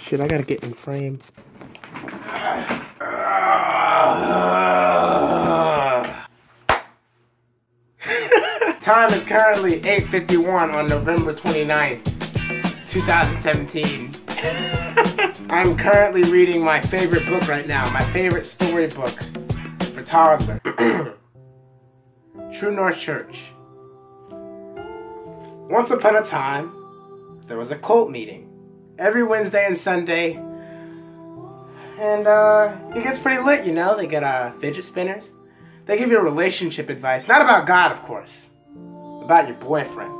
Shit, I gotta get in frame. Time is currently 8:51 on November 29th, 2017. I'm currently reading my favorite book right now, my favorite storybook for toddler. True North Church. Once upon a time, there was a cult meeting every Wednesday and Sunday, and it gets pretty lit, you know. They get fidget spinners. They give you relationship advice, not about God, of course, about your boyfriend.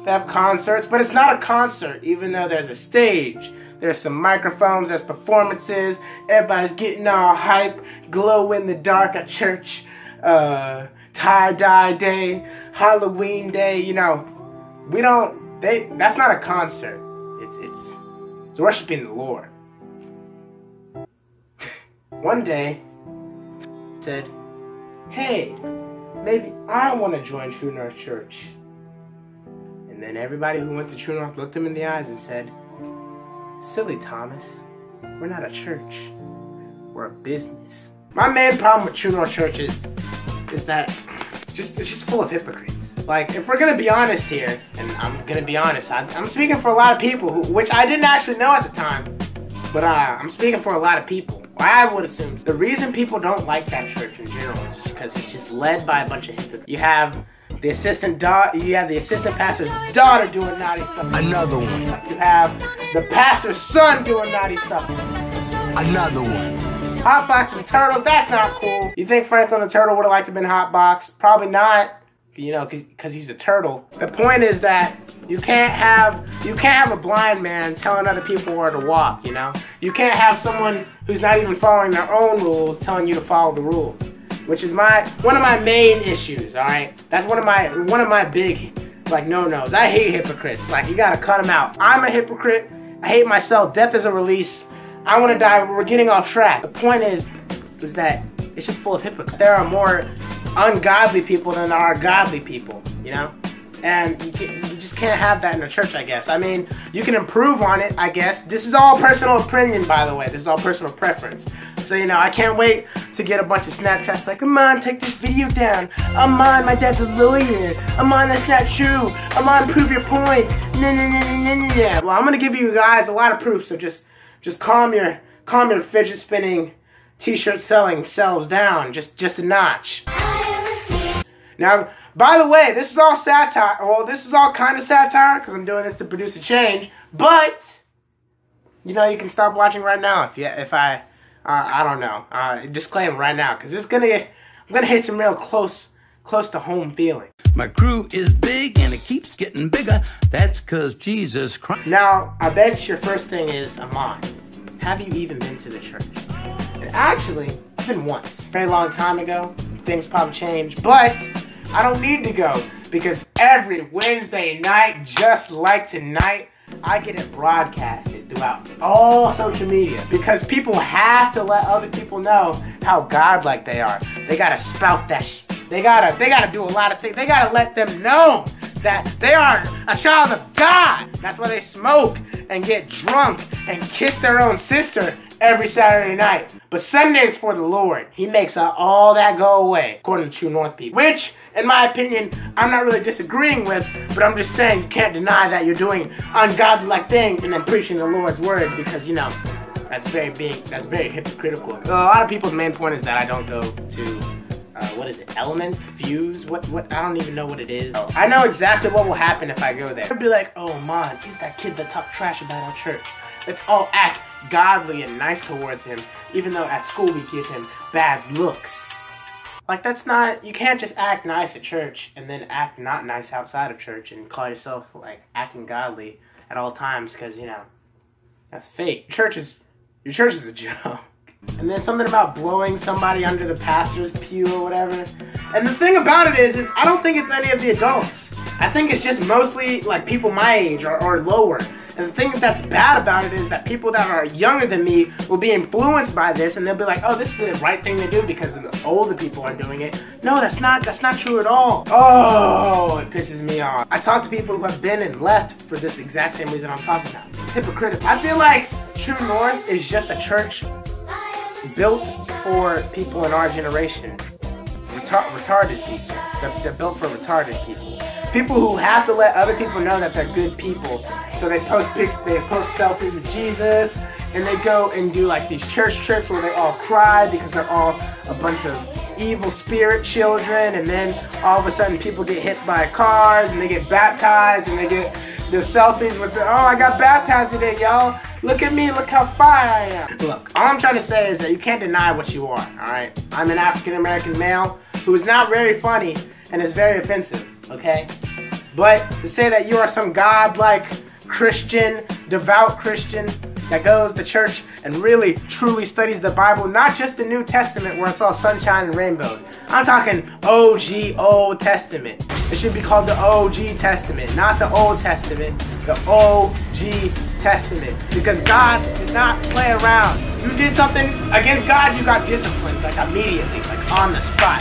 They have concerts, but it's not a concert, even though there's a stage. There's some microphones, there's performances, everybody's getting all hype, glow in the dark at church, tie-dye day, Halloween day, you know. That's not a concert. It's worshiping the Lord. One day, said, hey, maybe I want to join True North Church. And then everybody who went to True North looked him in the eyes and said, silly Thomas, we're not a church, we're a business. My main problem with True North Church is that it's just full of hypocrites. Like, if we're gonna be honest here, and I'm gonna be honest, I'm speaking for a lot of people, which I didn't actually know at the time, but I'm speaking for a lot of people. I would assume the reason people don't like that church in general is because it's just led by a bunch of hypocrites. You have the assistant pastor's daughter doing naughty stuff. Another one. You have the pastor's son doing naughty stuff. Another one. Hotbox and turtles, that's not cool. You think Franklin the Turtle would have liked to have been Hotbox? Probably not. You know, because he's a turtle. The point is that you can't have a blind man telling other people where to walk, you know? You can't have someone who's not even following their own rules telling you to follow the rules. Which is one of my main issues, alright? That's one of my big, like, no-nos. I hate hypocrites. Like, you gotta cut them out. I'm a hypocrite. I hate myself. Death is a release. I want to die. We're getting off track. The point is that it's just full of hypocrites. There are more ungodly people than there are godly people, you know? And you just can't have that in a church, I guess. I mean, you can improve on it, I guess. This is all personal opinion, by the way. This is all personal preference. So, you know, I can't wait to get a bunch of Snapchats like, come on, take this video down. I'm on, my dad's a lawyer. I'm on, that's not true. I'm on, prove your point. Nah. Well, I'm gonna give you guys a lot of proof, so just calm your fidget spinning t-shirt selling selves down just a notch. Now, by the way, this is all satire. Well, this is all kind of satire because I'm doing this to produce a change. But you know, you can stop watching right now if I don't know. Disclaimer right now because I'm gonna hit some real close to home feeling. My crew is big and it keeps getting bigger. That's because Jesus Christ. Now, I bet your first thing is, Amon, have you even been to the church? And actually, I've been once. Very long time ago. Things probably changed, but I don't need to go because every Wednesday night, just like tonight, I get it broadcasted throughout all social media because people have to let other people know how godlike they are. They gotta spout that shit. They gotta do a lot of things. They gotta let them know that they are a child of God. That's why they smoke and get drunk and kiss their own sister every Saturday night. But Sunday's for the Lord. He makes all that go away, according to True North people. Which, in my opinion, I'm not really disagreeing with, but I'm just saying you can't deny that you're doing ungodly-like things and then preaching the Lord's word because, you know, that's very big. That's very hypocritical. A lot of people's main point is that I don't go to what is it, Element? Fuse? What? I don't even know what it is. I know exactly what will happen if I go there. I'd be like, oh man, he's that kid that talked trash about our church. Let's all act godly and nice towards him, even though at school we give him bad looks. Like, that's not, you can't just act nice at church and then act not nice outside of church and call yourself, like, acting godly at all times, because, you know, that's fake. Your church is a joke. And then something about blowing somebody under the pastor's pew or whatever. And the thing about it is I don't think it's any of the adults. I think it's just mostly like people my age or lower. And the thing that's bad about it is that people that are younger than me will be influenced by this, and they'll be like, oh, this is the right thing to do because the older people are doing it. No, that's not true at all. Oh, it pisses me off. I talk to people who have been and left for this exact same reason I'm talking about. It's hypocritical. I feel like True North is just a church built for people in our generation. Retarded people. They're built for retarded people. People who have to let other people know that they're good people. So they post selfies with Jesus, and they go and do like these church trips where they all cry because they're all a bunch of evil spirit children, and then all of a sudden people get hit by cars and they get baptized and they get their selfies with the, oh, I got baptized today, y'all. Look at me, look how fine I am. Look, all I'm trying to say is that you can't deny what you are, alright? I'm an African American male who is not very funny and is very offensive, okay? But to say that you are some godlike Christian, devout Christian that goes to church and really truly studies the Bible, not just the New Testament where it's all sunshine and rainbows. I'm talking OG Old Testament. It should be called the OG Testament, not the Old Testament, the OG Testament. Because God did not play around. You did something against God, you got disciplined, like immediately, like on the spot.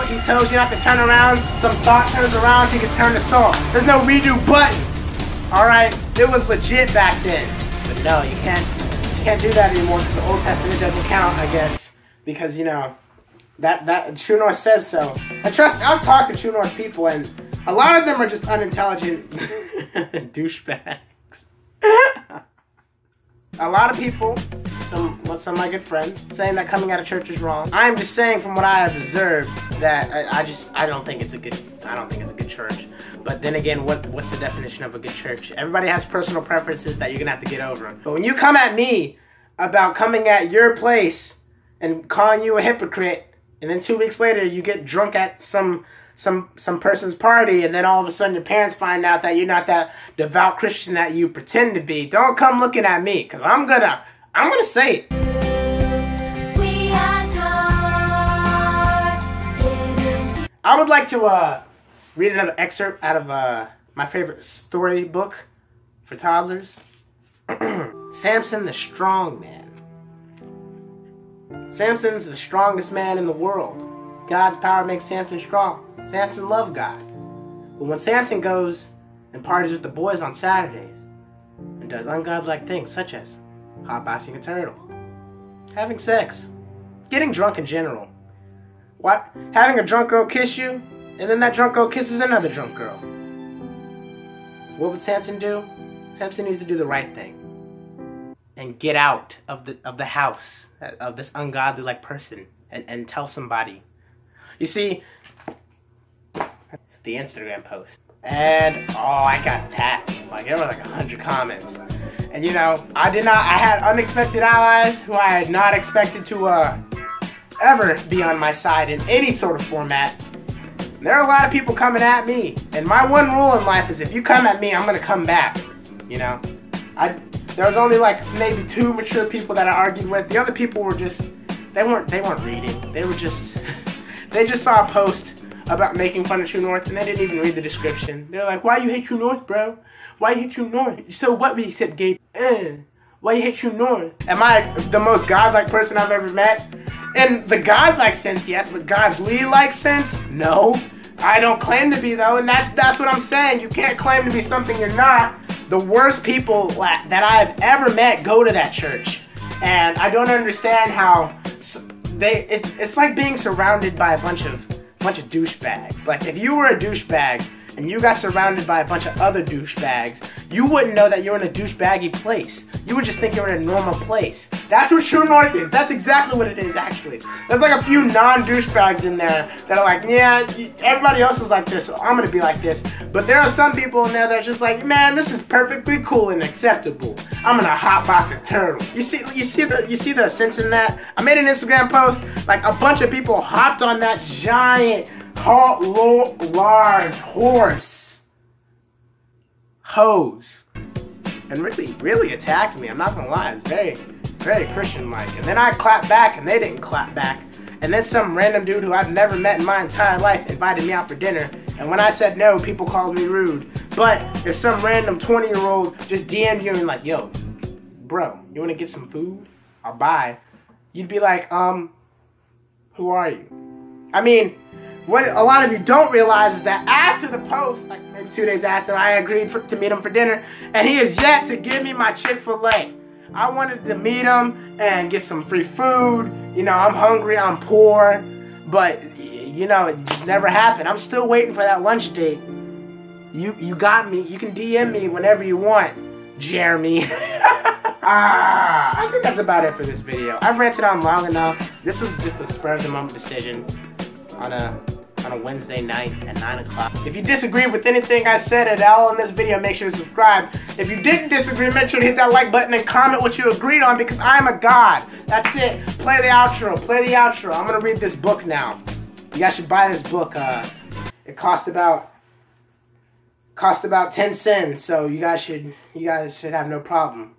He tells you not to turn around, some thought turns around, he gets turned to salt. There's no redo buttons. Alright, it was legit back then. But no, you can't do that anymore because the Old Testament doesn't count, I guess. Because, you know, that True North says so. And trust me, I've talked to True North people, and a lot of them are just unintelligent douchebags. A lot of people, some of my good friends, saying that coming out of church is wrong. I'm just saying from what I have observed that I don't think it's a good church. But then again, what's the definition of a good church? Everybody has personal preferences that you're gonna have to get over. But when you come at me about coming at your place and calling you a hypocrite, and then 2 weeks later you get drunk at some person's party, and then all of a sudden your parents find out that you're not that devout Christian that you pretend to be, don't come looking at me, because I'm gonna say it. I would like to read another excerpt out of my favorite storybook for toddlers. Samson the Strong Man. Samson's the strongest man in the world. God's power makes Samson strong. Samson loved God. But when Samson goes and parties with the boys on Saturdays and does ungodlike things such as hot-boxing a turtle, having sex, getting drunk in general, having a drunk girl kiss you, and then that drunk girl kisses another drunk girl. What would Samson do? Samson needs to do the right thing and get out of the house of this ungodly like person and tell somebody. You see, it's the Instagram post, and oh, I got tapped. Like there were like 100 comments, and you know, I had unexpected allies who I had not expected to ever be on my side in any sort of format. There are a lot of people coming at me, and my one rule in life is if you come at me, I'm gonna come back. You know, there was only like maybe 2 mature people that I argued with. The other people were just they weren't reading. They were just they just saw a post about making fun of True North, and they didn't even read the description. They're like, "Why you hate True North, bro? Why you hate True North? So what?" We said, "Gabe, why you hate True North?" Am I the most godlike person I've ever met? In the godlike sense, yes, but godly-like sense, no. I don't claim to be, though, and that's what I'm saying. You can't claim to be something you're not. The worst people that I've ever met go to that church, and I don't understand how it's like being surrounded by a bunch of douchebags. Like if you were a douchebag and you got surrounded by a bunch of other douchebags, you wouldn't know that you're in a douchebaggy place. You would just think you're in a normal place. That's what True North is. That's exactly what it is, actually. There's like a few non-douchebags in there that are like, yeah, everybody else is like this, so I'm gonna be like this. But there are some people in there that are just like, man, this is perfectly cool and acceptable. I'm gonna hotbox a turtle. You see the sense in that? I made an Instagram post, like a bunch of people hopped on that giant, large horse hose and really attacked me. I'm not gonna lie, it's very, very Christian-like. And then I clapped back and they didn't clap back. And then some random dude who I've never met in my entire life invited me out for dinner, And when I said no, people called me rude. But if some random 20-year-old just DM'd you and like, yo, bro, you want to get some food? I'll buy. You'd be like, who are you? I mean, what a lot of you don't realize is that after the post, like maybe 2 days after, I agreed to meet him for dinner, and he has yet to give me my Chick-fil-A. I wanted to meet him and get some free food. You know, I'm hungry, I'm poor, but, you know, it just never happened. I'm still waiting for that lunch date. You got me. You can DM me whenever you want, Jeremy. I think that's about it for this video. I've ranted on long enough. This was just a spur-of-the-moment decision on a Wednesday night at 9 o'clock. If you disagree with anything I said at all in this video, make sure to subscribe. If you didn't disagree, make sure to hit that like button and comment what you agreed on, because I'm a god. That's it. Play the outro. Play the outro. I'm gonna read this book now. You guys should buy this book. It cost about 10 cents, so you guys should have no problem.